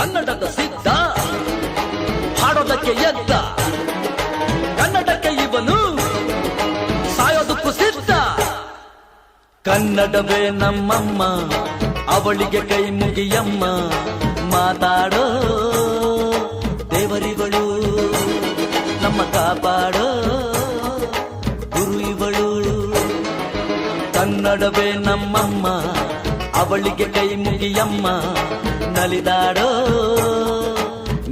ಕನ್ನಡದ ಸಿದ್ಧ ಹಾಡೋದಕ್ಕೆ ಎದ್ದ ಕನ್ನಡಕ್ಕೆ ಇವನು ಸಾಯೋದಕ್ಕೂ ಸಿದ್ಧ. ಕನ್ನಡವೇ ನಮ್ಮಮ್ಮ ಅವಳಿಗೆ ಕೈ ಮುಗಿಯಮ್ಮ, ಮಾತಾಡೋ ದೇವರಿಗಳು ನಮ್ಮ ಕಾಪಾಡೋ ಗುರು ಇವಳು. ಕನ್ನಡವೇ ನಮ್ಮಮ್ಮ ಅವಳಿಗೆ ಕೈ ಮುಗಿಯಮ್ಮ, ನಲಿದಾಡೋ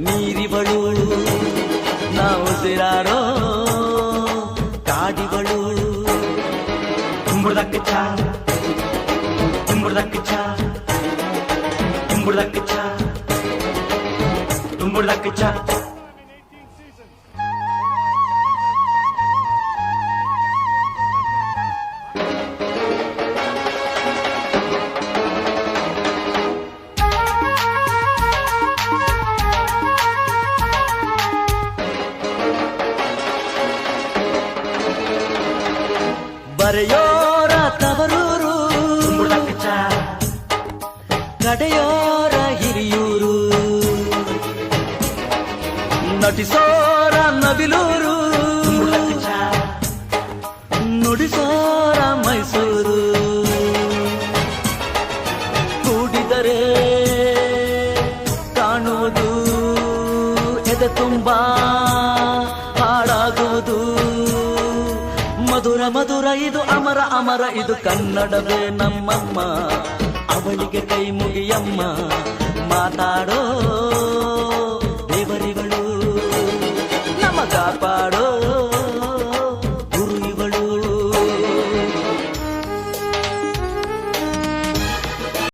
ನೀರಿವಳು ನಾವು ಉಸಿರಾಡೋ ಕಾಡಿವಳು. ತುಂಬುಳದಕ್ಕೆ ಚಾ ತುಂಬುಳದಕ್ಕೆ ಚಾ ತುಂಬುಳದಕ್ಕೆ ಚಾ ತುಂಬುಳದಕ್ಕೆ ಚಾ. ಬರೆಯೋರ ತವರೂರು ತುಂಬುಳದಕ್ಕೆ ಚಾ ನಡೆಯೋರ ಹಿರಿಯೂರು, ನಟಿಸೋರ ನವಿಲೂರು ತುಂಬುಳದಕ್ಕೆ ಚಾ ನುಡಿಸೋರ ಮೈಸೂರು. ಕೂಡಿದರೆ ಕಾಣುವುದು ಎದೆ ತುಂಬಾ ಹಾಡಾಗುವುದು. ಮಧುರ ಮಧುರ ಇದು ಅಮರ ಅಮರ ಇದು ಕನ್ನಡವೇ ನಮ್ಮಮ್ಮ ಅವಳಿಗೆ ಕೈ ಮುಗಿಯಮ್ಮ, ಮಾತಾಡೋ ದೇವರಿ